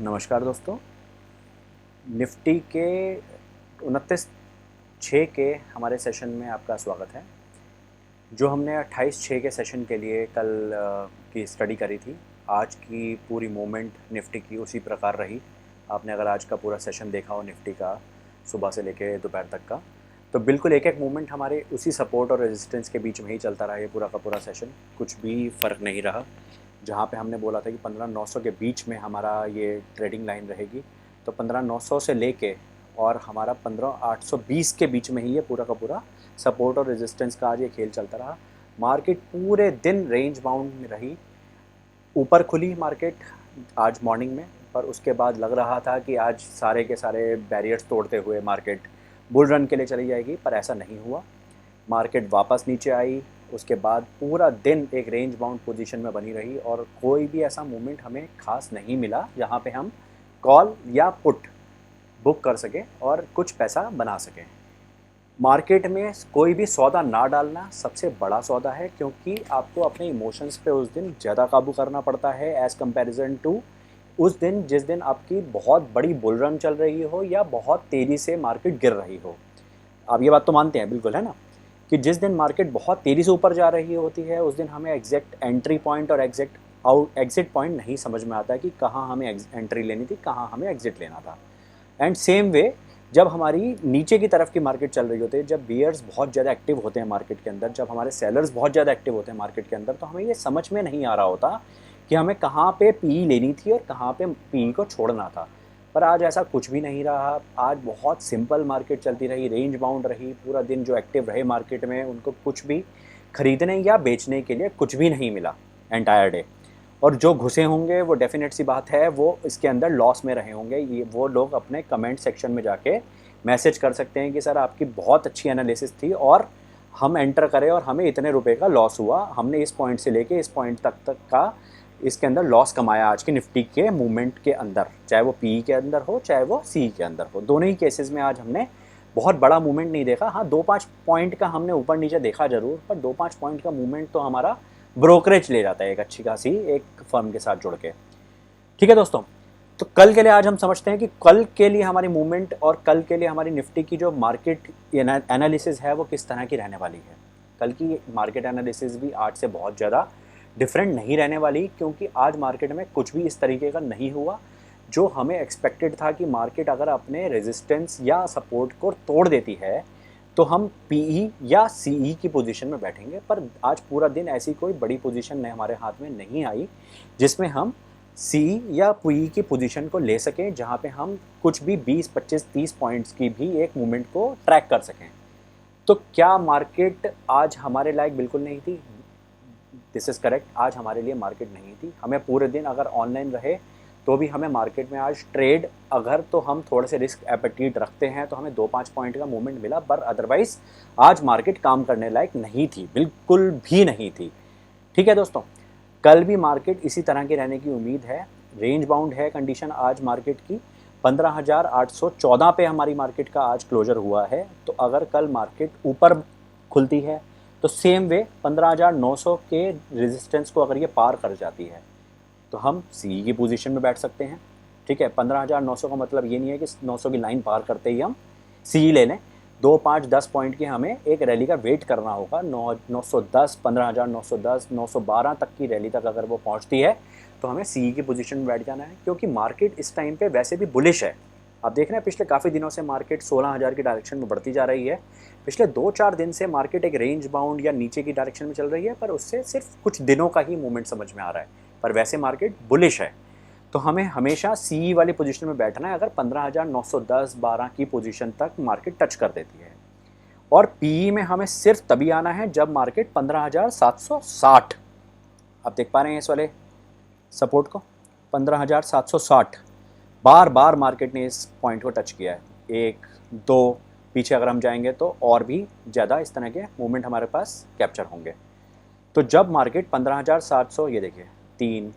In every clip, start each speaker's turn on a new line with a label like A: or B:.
A: नमस्कार दोस्तों। निफ्टी के 29/6 के हमारे सेशन में आपका स्वागत है। जो हमने 28/6 के सेशन के लिए कल की स्टडी करी थी, आज की पूरी मूवमेंट निफ्टी की उसी प्रकार रही। आपने अगर आज का पूरा सेशन देखा हो निफ्टी का, सुबह से लेकर दोपहर तक का, तो बिल्कुल एक एक मूवमेंट हमारे उसी सपोर्ट और रेजिस्टेंस के बीच में ही चलता रहा। ये पूरा का पूरा सेशन कुछ भी फ़र्क नहीं रहा। जहाँ पे हमने बोला था कि 15,900 के बीच में हमारा ये ट्रेडिंग लाइन रहेगी, तो 15,900 से लेके और हमारा 15,820 के बीच में ही ये पूरा का पूरा सपोर्ट और रेजिस्टेंस का आज ये खेल चलता रहा। मार्केट पूरे दिन रेंज बाउंड में रही। ऊपर खुली मार्केट आज मॉर्निंग में, पर उसके बाद लग रहा था कि आज सारे के सारे बैरियर्स तोड़ते हुए मार्केट बुल रन के लिए चली जाएगी, पर ऐसा नहीं हुआ। मार्केट वापस नीचे आई। उसके बाद पूरा दिन एक रेंज बाउंड पोजीशन में बनी रही और कोई भी ऐसा मूवमेंट हमें खास नहीं मिला जहाँ पे हम कॉल या पुट बुक कर सकें और कुछ पैसा बना सकें। मार्केट में कोई भी सौदा ना डालना सबसे बड़ा सौदा है, क्योंकि आपको अपने इमोशंस पे उस दिन ज़्यादा काबू करना पड़ता है एज़ कंपैरिजन टू उस दिन जिस दिन आपकी बहुत बड़ी बुल रन चल रही हो या बहुत तेज़ी से मार्केट गिर रही हो। आप ये बात तो मानते हैं बिल्कुल, है ना, कि जिस दिन मार्केट बहुत तेज़ी से ऊपर जा रही होती है उस दिन हमें एग्जैक्ट एंट्री पॉइंट और एग्जिट पॉइंट नहीं समझ में आता है कि कहाँ हमें एंट्री लेनी थी, कहाँ हमें एग्जिट लेना था। एंड सेम वे, जब हमारी नीचे की तरफ की मार्केट चल रही होती है, जब बियर्स बहुत ज़्यादा एक्टिव होते हैं मार्केट के अंदर, जब हमारे सेलर्स बहुत ज़्यादा एक्टिव होते हैं मार्केट के अंदर, तो हमें ये समझ में नहीं आ रहा होता कि हमें कहाँ पे पी लेनी थी और कहाँ पे पी को छोड़ना था। पर आज ऐसा कुछ भी नहीं रहा। आज बहुत सिंपल मार्केट चलती रही, रेंज बाउंड रही। पूरा दिन जो एक्टिव रहे मार्केट में उनको कुछ भी खरीदने या बेचने के लिए कुछ भी नहीं मिला एंटायर डे। और जो घुसे होंगे वो डेफिनेट सी बात है वो इसके अंदर लॉस में रहे होंगे। ये वो लोग अपने कमेंट सेक्शन में जाके मैसेज कर सकते हैं कि सर आपकी बहुत अच्छी एनालिसिस थी और हम एंटर करें और हमें इतने रुपए का लॉस हुआ, हमने इस पॉइंट से लेके इस पॉइंट तक का इसके अंदर लॉस कमाया आज के निफ्टी के मूवमेंट के अंदर, चाहे वो पी के अंदर हो चाहे वो सी के अंदर हो। दोनों ही केसेस में आज हमने बहुत बड़ा मूवमेंट नहीं देखा। हाँ, 2-5 पॉइंट का हमने ऊपर नीचे देखा जरूर, पर 2-5 पॉइंट का मूवमेंट तो हमारा ब्रोकरेज ले जाता है एक अच्छी खासी एक फर्म के साथ जुड़ के। ठीक है दोस्तों, तो कल के लिए आज हम समझते हैं कि कल के लिए हमारी मूवमेंट और कल के लिए हमारी निफ्टी की जो मार्केट एनालिसिस है वो किस तरह की रहने वाली है। कल की मार्केट एनालिसिस भी आज से बहुत ज़्यादा डिफरेंट नहीं रहने वाली, क्योंकि आज मार्केट में कुछ भी इस तरीके का नहीं हुआ जो हमें एक्सपेक्टेड था कि मार्केट अगर अपने रेजिस्टेंस या सपोर्ट को तोड़ देती है तो हम पीई या सीई की पोजीशन में बैठेंगे। पर आज पूरा दिन ऐसी कोई बड़ी पोजीशन हमारे हाथ में नहीं आई जिसमें हम सी या पी की पोजीशन को ले सकें, जहां पे हम कुछ भी 20, 25, 30 पॉइंट्स की भी एक मूवमेंट को ट्रैक कर सकें। तो क्या मार्केट आज हमारे लायक बिल्कुल नहीं थी? दिस इज़ करेक्ट, आज हमारे लिए मार्केट नहीं थी। हमें पूरे दिन अगर ऑनलाइन रहे तो भी हमें मार्केट में आज ट्रेड, अगर तो हम थोड़े से रिस्क एपेटीट रखते हैं तो हमें 2-5 पॉइंट का मूवमेंट मिला, पर अदरवाइज आज मार्केट काम करने लायक नहीं थी, बिल्कुल भी नहीं थी। ठीक है दोस्तों, कल भी मार्केट इसी तरह की रहने की उम्मीद है। रेंज बाउंड है कंडीशन आज मार्केट की। 15,814 पे हमारी मार्केट का आज क्लोजर हुआ है। तो अगर कल मार्केट ऊपर खुलती है तो सेम वे 15,900 के रेजिस्टेंस को अगर ये पार कर जाती है तो हम सी की पोजीशन में बैठ सकते हैं। ठीक है, 15,900 का मतलब ये नहीं है कि 900 की लाइन पार करते ही हम सी ले लें। 2, 5, 10 पॉइंट की हमें एक रैली का वेट करना होगा। 910, 15,910, 912 तक की रैली तक अगर वो पहुंचती है तो हमें सी की पोजीशन में बैठ जाना है, क्योंकि मार्केट इस टाइम पे वैसे भी बुलिश है। आप देख रहे हैं पिछले काफ़ी दिनों से मार्केट 16,000 की डायरेक्शन में बढ़ती जा रही है। पिछले 2-4 दिन से मार्केट एक रेंज बाउंड या नीचे की डायरेक्शन में चल रही है, पर उससे सिर्फ कुछ दिनों का ही मूवमेंट समझ में आ रहा है, पर वैसे मार्केट बुलिश है। तो हमें हमेशा सी वाली पोजीशन में बैठना है अगर 15,910-12 की पोजीशन तक मार्केट टच कर देती है। और पीई में हमें सिर्फ तभी आना है जब मार्केट 15,760, आप देख पा रहे हैं इस वाले सपोर्ट को, 15,760 बार बार मार्केट ने इस पॉइंट को टच किया है। 1, 2 पीछे अगर हम जाएंगे तो और भी ज़्यादा इस तरह के मूवमेंट हमारे पास कैप्चर होंगे। तो जब मार्केट 15,700, ये देखिए 3,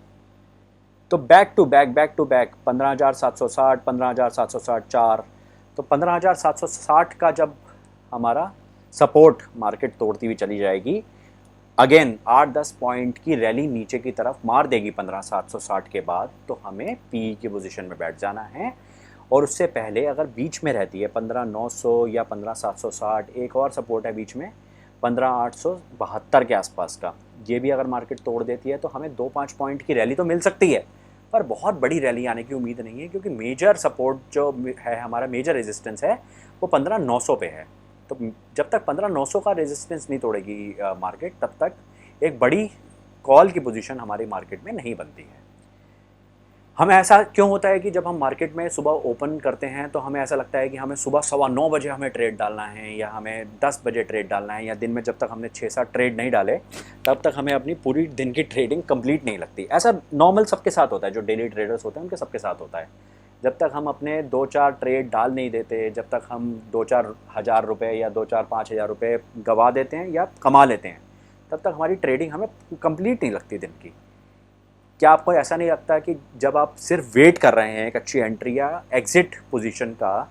A: तो बैक टू बैक 15,760, 15,760, 4, तो 15,760 का जब हमारा सपोर्ट मार्केट तोड़ती हुई चली जाएगी अगेन 8-10 पॉइंट की रैली नीचे की तरफ मार देगी 15,760 के बाद, तो हमें पी की पोजीशन में बैठ जाना है। और उससे पहले अगर बीच में रहती है 15,900 या 15,760, एक और सपोर्ट है बीच में 15,872 के आसपास का, ये भी अगर मार्केट तोड़ देती है तो हमें 2-5 पॉइंट की रैली तो मिल सकती है, पर बहुत बड़ी रैली आने की उम्मीद नहीं है, क्योंकि मेजर सपोर्ट जो है, हमारा मेजर रेजिस्टेंस है, वो 15,900 पे है। तो जब तक 15,900 का रेजिस्टेंस नहीं तोड़ेगी मार्केट, तब तक एक बड़ी कॉल की पोजीशन हमारी मार्केट में नहीं बनती है। हमें ऐसा क्यों होता है कि जब हम मार्केट में सुबह ओपन करते हैं तो हमें ऐसा लगता है कि हमें सुबह 9:15 बजे हमें ट्रेड डालना है, या हमें 10 बजे ट्रेड डालना है, या दिन में जब तक हमने 6-7 ट्रेड नहीं डाले तब तक हमें अपनी पूरी दिन की ट्रेडिंग कंप्लीट नहीं लगती। ऐसा नॉर्मल सबके साथ होता है, जो डेली ट्रेडर्स होते हैं उनके सबके साथ होता है। जब तक हम अपने 2-4 ट्रेड डाल नहीं देते, जब तक हम 2-4 हज़ार रुपये या 2-4-5 हज़ार रुपये गवा देते हैं या कमा लेते हैं, तब तक हमारी ट्रेडिंग हमें कंप्लीट नहीं लगती दिन की। क्या आपको ऐसा नहीं लगता कि जब आप सिर्फ वेट कर रहे हैं एक अच्छी एंट्री या एग्जिट पोजीशन का,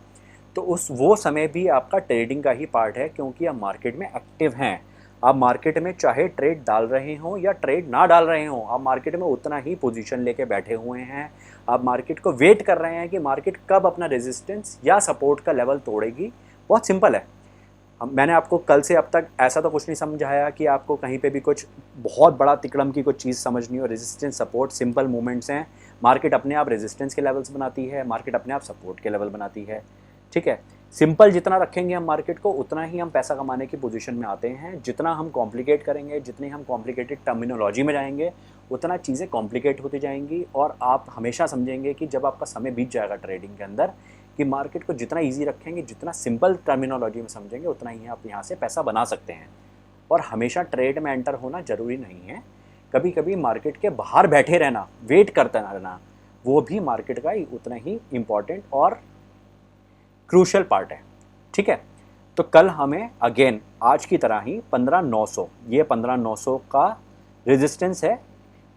A: तो वो समय भी आपका ट्रेडिंग का ही पार्ट है, क्योंकि आप मार्केट में एक्टिव हैं। आप मार्केट में चाहे ट्रेड डाल रहे हों या ट्रेड ना डाल रहे हों, आप मार्केट में उतना ही पोजीशन लेके बैठे हुए हैं। आप मार्केट को वेट कर रहे हैं कि मार्केट कब अपना रेजिस्टेंस या सपोर्ट का लेवल तोड़ेगी। बहुत सिंपल है। मैंने आपको कल से अब तक ऐसा तो कुछ नहीं समझाया कि आपको कहीं पे भी कुछ बहुत बड़ा तिकड़म की कुछ चीज़ समझनी हो। रेजिस्टेंस, सपोर्ट सिंपल मूवमेंट्स हैं। मार्केट अपने आप रेजिस्टेंस के लेवल्स बनाती है, मार्केट अपने आप सपोर्ट के लेवल बनाती है। ठीक है, सिंपल जितना रखेंगे हम मार्केट को, उतना ही हम पैसा कमाने की पोजीशन में आते हैं। जितना हम कॉम्प्लिकेट करेंगे, जितनी हम कॉम्प्लिकेटेड टर्मिनोलॉजी में जाएंगे, उतना चीज़ें कॉम्प्लिकेट होती जाएंगी। और आप हमेशा समझेंगे कि जब आपका समय बीत जाएगा ट्रेडिंग के अंदर, कि मार्केट को जितना इजी रखेंगे, जितना सिंपल टर्मिनोलॉजी में समझेंगे, उतना ही आप यहाँ से पैसा बना सकते हैं। और हमेशा ट्रेड में एंटर होना ज़रूरी नहीं है। कभी कभी मार्केट के बाहर बैठे रहना, वेट करते रहना, वो भी मार्केट का ही उतना ही इम्पॉर्टेंट और क्रूशल पार्ट है। ठीक है, तो कल हमें अगेन आज की तरह ही 15,900, ये 15,900 का रेजिस्टेंस है।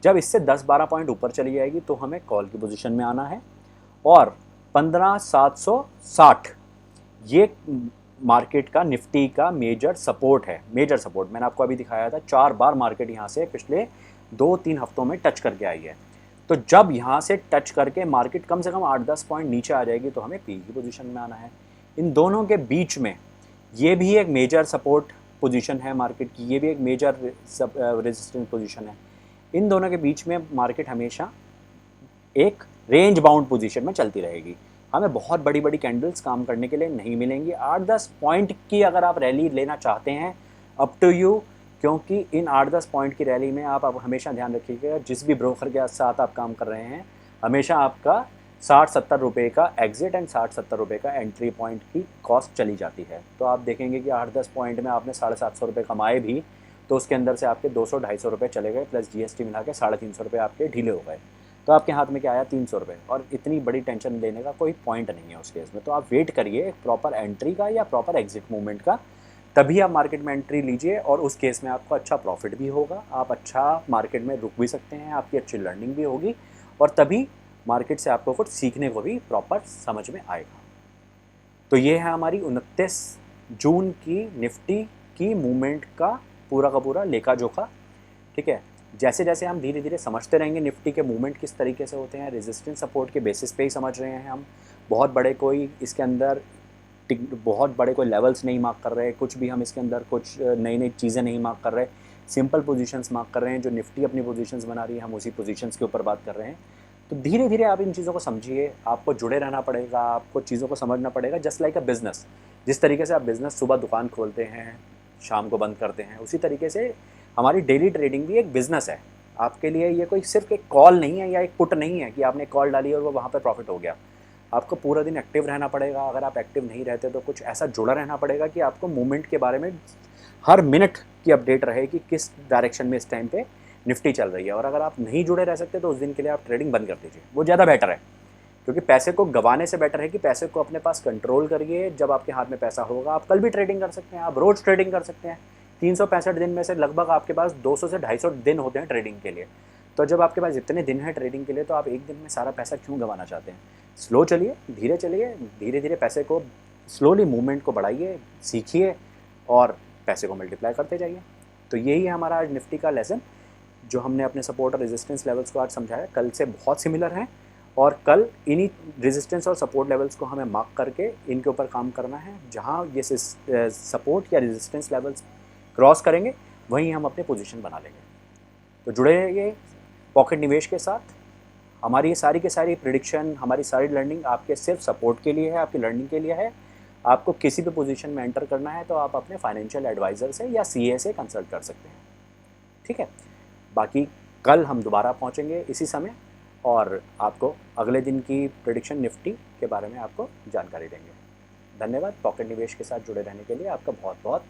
A: जब इससे 10-12 पॉइंट ऊपर चली जाएगी तो हमें कॉल की पोजीशन में आना है। और 15,760 ये मार्केट का, निफ्टी का मेजर सपोर्ट है। मेजर सपोर्ट मैंने आपको अभी दिखाया था, 4 बार मार्केट यहाँ से पिछले 2-3 हफ्तों में टच करके आई है। तो जब यहाँ से टच करके मार्केट कम से कम 8-10 पॉइंट नीचे आ जाएगी तो हमें पी की पोजीशन में आना है। इन दोनों के बीच में ये भी एक मेजर सपोर्ट पोजीशन है मार्केट की, ये भी एक मेजर रेजिस्टेंस पोजीशन है। इन दोनों के बीच में मार्केट हमेशा एक रेंज बाउंड पोजीशन में चलती रहेगी। हमें बहुत बड़ी बड़ी कैंडल्स काम करने के लिए नहीं मिलेंगी। 8-10 पॉइंट की अगर आप रैली लेना चाहते हैं, अप टू यू, क्योंकि इन 8-10 पॉइंट की रैली में आप हमेशा ध्यान रखिएगा, जिस भी ब्रोकर के साथ आप काम कर रहे हैं, हमेशा आपका 60-70 रुपये का एग्जिट एंड 60-70 रुपये का एंट्री पॉइंट की कॉस्ट चली जाती है। तो आप देखेंगे कि 8-10 पॉइंट में आपने 750 रुपये कमाए भी, तो उसके अंदर से आपके 200-250 रुपये चले गए, प्लस जीएसटी मिला के 350 रुपये आपके ढीले हो गए। तो आपके हाथ में क्या आया, 300 रुपये। और इतनी बड़ी टेंशन लेने का कोई पॉइंट नहीं है उस केस में। तो आप वेट करिए प्रॉपर एंट्री का या प्रॉपर एग्जिट मूवमेंट का, तभी आप मार्केट में एंट्री लीजिए। और उस केस में आपको अच्छा प्रॉफिट भी होगा, आप अच्छा मार्केट में रुक भी सकते हैं, आपकी अच्छी लर्निंग भी होगी, और तभी मार्केट से आपको कुछ सीखने को भी प्रॉपर समझ में आएगा। तो ये है हमारी 29 जून की निफ्टी की मूवमेंट का पूरा लेखा जोखा। ठीक है, जैसे जैसे हम धीरे धीरे समझते रहेंगे निफ्टी के मूवमेंट किस तरीके से होते हैं, रेजिस्टेंस सपोर्ट के बेसिस पे ही समझ रहे हैं हम। बहुत बड़े कोई इसके अंदर बहुत बड़े कोई लेवल्स नहीं मार्क कर रहे, कुछ भी हम इसके अंदर कुछ नई नई चीज़ें नहीं मार्क कर रहे, सिंपल पोजीशंस मार्क कर रहे हैं। जो निफ्टी अपनी पोजीशंस बना रही है, हम उसी पोजीशंस के ऊपर बात कर रहे हैं। तो धीरे धीरे आप इन चीज़ों को समझिए, आपको जुड़े रहना पड़ेगा, आपको चीज़ों को समझना पड़ेगा। जस्ट लाइक अ बिज़नेस, जिस तरीके से आप बिज़नेस सुबह दुकान खोलते हैं, शाम को बंद करते हैं, उसी तरीके से हमारी डेली ट्रेडिंग भी एक बिज़नेस है। आपके लिए ये कोई सिर्फ एक कॉल नहीं है या एक पुट नहीं है कि आपने कॉल डाली और वो वहाँ पे प्रॉफिट हो गया। आपको पूरा दिन एक्टिव रहना पड़ेगा। अगर आप एक्टिव नहीं रहते तो कुछ ऐसा जुड़ा रहना पड़ेगा कि आपको मूवमेंट के बारे में हर मिनट की अपडेट रहे कि किस डायरेक्शन में इस टाइम पे निफ्टी चल रही है। और अगर आप नहीं जुड़े रह सकते तो उस दिन के लिए आप ट्रेडिंग बंद कर दीजिए, वो ज़्यादा बेटर है। क्योंकि पैसे को गंवाने से बेटर है कि पैसे को अपने पास कंट्रोल करिए। जब आपके हाथ में पैसा होगा, आप कल भी ट्रेडिंग कर सकते हैं, आप रोज़ ट्रेडिंग कर सकते हैं। 365 दिन में से लगभग आपके पास 200 से 250 दिन होते हैं ट्रेडिंग के लिए। तो जब आपके पास इतने दिन हैं ट्रेडिंग के लिए, तो आप एक दिन में सारा पैसा क्यों गंवाना चाहते हैं। स्लो चलिए, धीरे धीरे पैसे को स्लोली मूवमेंट को बढ़ाइए, सीखिए और पैसे को मल्टीप्लाई करते जाइए। तो यही है हमारा आज निफ्टी का लेसन, जो हमने अपने सपोर्ट और रेजिस्टेंस लेवल्स को आज समझाया। कल से बहुत सिमिलर हैं और कल इन्हीं रेजिस्टेंस और सपोर्ट लेवल्स को हमें मार्क करके इनके ऊपर काम करना है। जहाँ ये सपोर्ट या रेजिस्टेंस लेवल्स क्रॉस करेंगे वहीं हम अपने पोजीशन बना लेंगे। तो जुड़े रहिए पॉकेट निवेश के साथ। हमारी ये सारी की सारी प्रिडिक्शन, हमारी सारी लर्निंग आपके सिर्फ सपोर्ट के लिए है, आपकी लर्निंग के लिए है। आपको किसी भी पोजीशन में एंटर करना है तो आप अपने फाइनेंशियल एडवाइज़र से या सीए से कंसल्ट कर सकते हैं, ठीक है। बाकी कल हम दोबारा पहुंचेंगे इसी समय और आपको अगले दिन की प्रेडिक्शन निफ्टी के बारे में आपको जानकारी देंगे। धन्यवाद। पॉकेट निवेश के साथ जुड़े रहने के लिए आपका बहुत बहुत